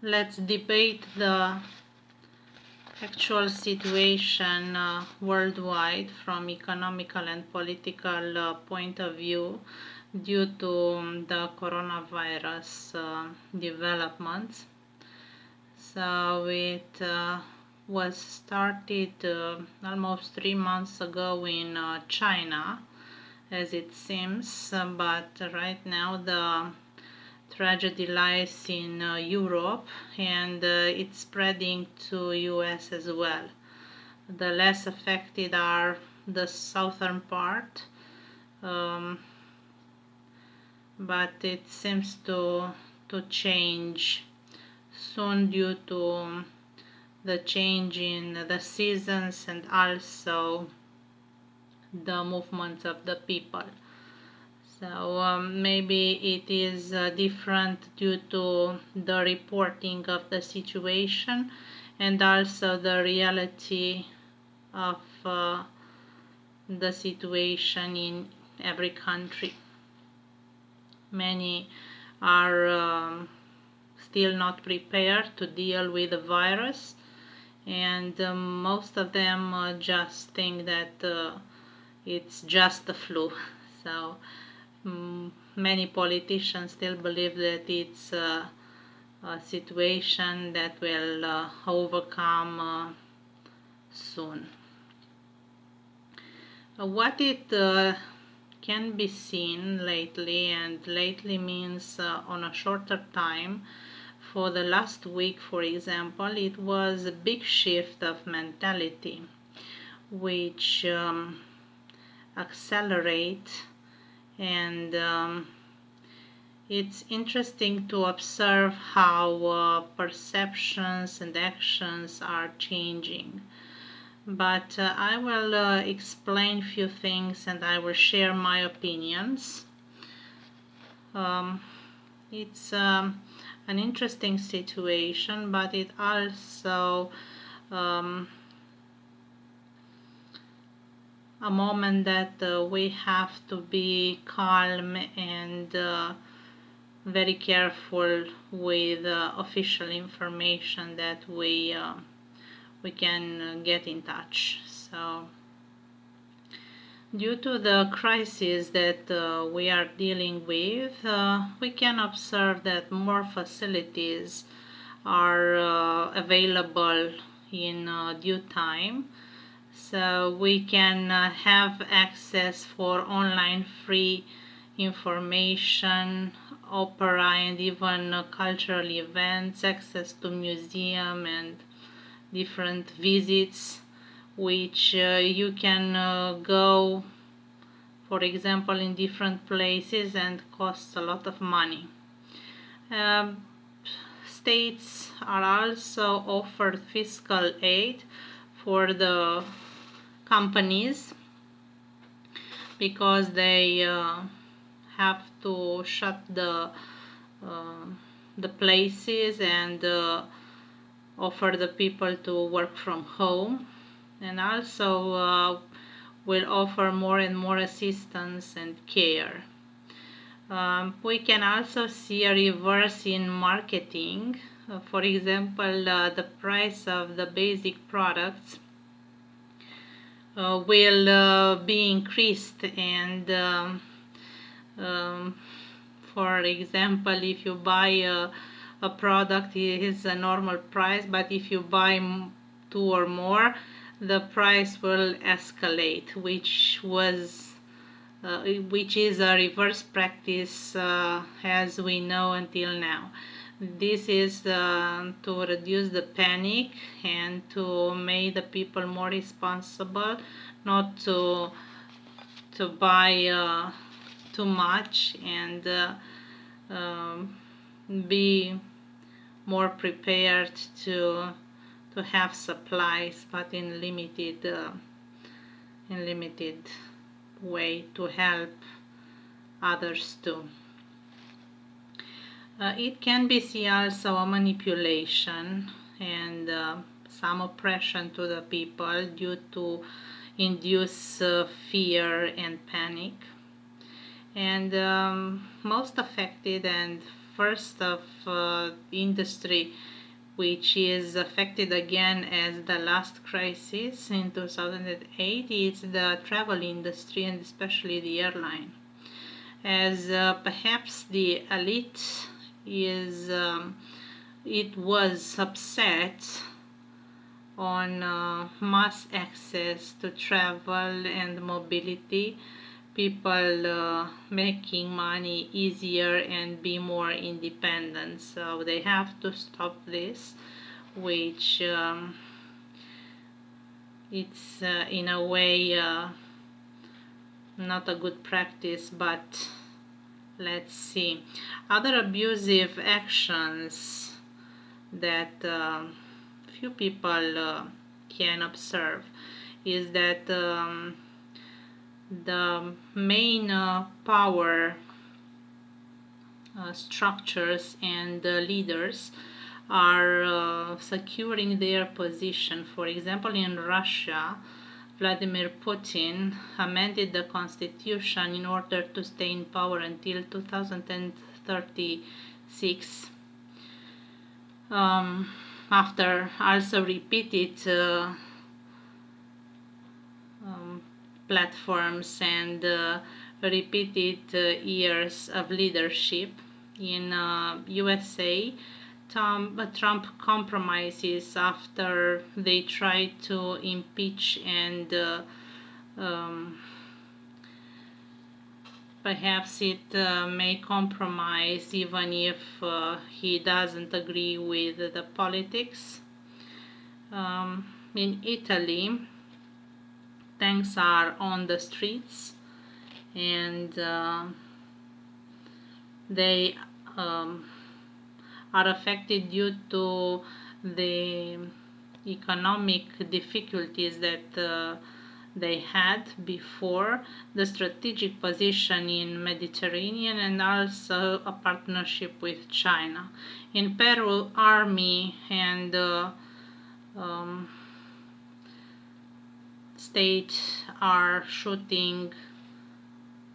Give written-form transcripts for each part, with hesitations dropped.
let's debate the actual situation worldwide from economical and political point of view due to the coronavirus developments. So it was started almost 3 months ago in China, as it seems, but right now the tragedy lies in Europe, and it's spreading to US as well. The less affected are the southern part, um, but it seems to change soon due to the change in the seasons and also the movements of the people. So maybe it is different due to the reporting of the situation and also the reality of the situation in every country. Many are still not prepared to deal with the virus, and most of them just think that it's just the flu. So many politicians still believe that it's a situation that will overcome soon. What it can be seen lately, and lately means on a shorter time, for the last week, for example, it was a big shift of mentality, which accelerate, and it's interesting to observe how perceptions and actions are changing. But I will explain few things, and I will share my opinions. It's an interesting situation, but it also a moment that we have to be calm and very careful with official information that we can get in touch. So due to the crisis that we are dealing with, we can observe that more facilities are available in due time. So we can have access for online free information, opera, and even cultural events, access to museum and different visits, which you can go, for example, in different places and costs a lot of money. States are also offered fiscal aid for the companies because they have to shut the places and offer the people to work from home, and also will offer more and more assistance and care. We can also see a reverse in marketing. For example, the price of the basic products will be increased, and for example, if you buy a product, it is a normal price, but if you buy two or more, the price will escalate, which is a reverse practice as we know until now. This is to reduce the panic and to make the people more responsible, not to buy too much, and be more prepared to have supplies, but in limited way, to help others too. It can be seen also a manipulation and some oppression to the people due to induce fear and panic. And most affected and first of industry which is affected again as the last crisis in 2008 is the travel industry, and especially the airline, as perhaps the elite is it was upset on mass access to travel and mobility, people making money easier and be more independent. So they have to stop this, which it's in a way not a good practice, but let's see. Other abusive actions that few people can observe is that the main power structures and leaders are securing their position. For example, in Russia, Vladimir Putin amended the constitution in order to stay in power until 2036. After also repeated platforms and repeated years of leadership. In USA, Trump compromises after they tried to impeach and perhaps it may compromise even if he doesn't agree with the politics. In Italy, tanks are on the streets and they are affected due to the economic difficulties that they had before, the strategic position in Mediterranean, and also a partnership with China. In Peru, army and state are shooting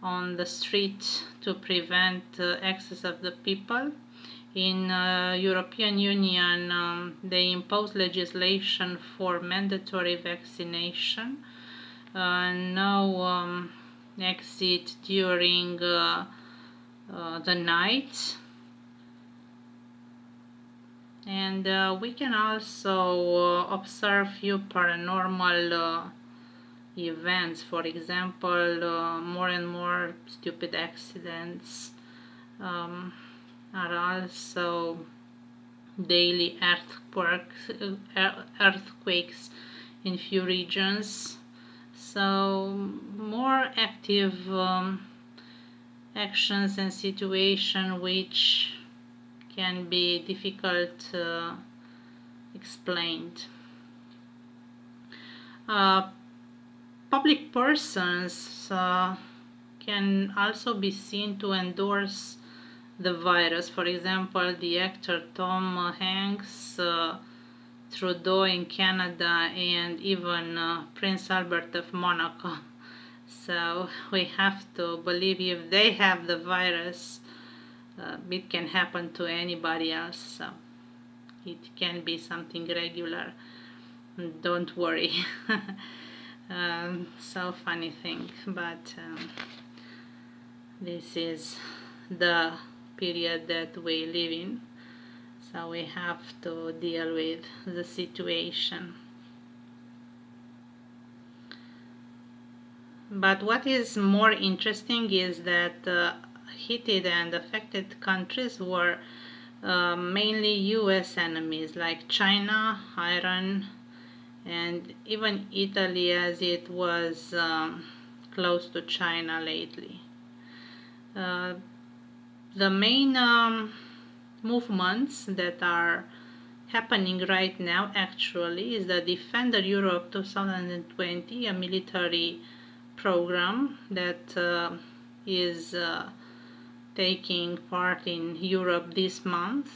on the street to prevent access of the people. In European Union, they impose legislation for mandatory vaccination. No exit during the night. And we can also observe few paranormal events. For example, more and more stupid accidents are also daily earthquakes in few regions. So more active actions and situation which can be difficult explained. Public persons can also be seen to endorse the virus. For example, the actor Tom Hanks, Trudeau in Canada, and even Prince Albert of Monaco. So we have to believe if they have the virus, it can happen to anybody else. So it can be something regular. Don't worry. So funny thing, but this is the period that we live in, so we have to deal with the situation. But what is more interesting is that heated and affected countries were mainly US enemies like China, Iran, and even Italy, as it was close to China lately. The main movements that are happening right now actually is the Defender Europe 2020, a military program that is taking part in Europe this month,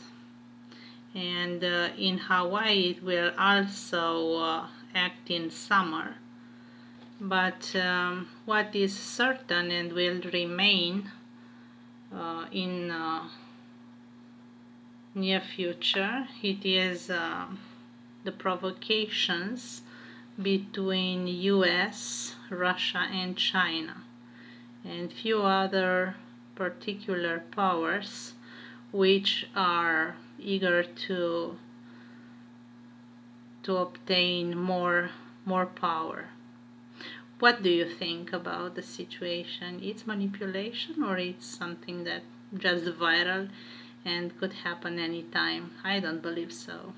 and in Hawaii it will also act in summer. But what is certain and will remain in near future. It is the provocations between US, Russia and China, and few other particular powers which are eager to obtain more power. What do you think about the situation? It's manipulation or it's something that just viral and could happen anytime? I don't believe so.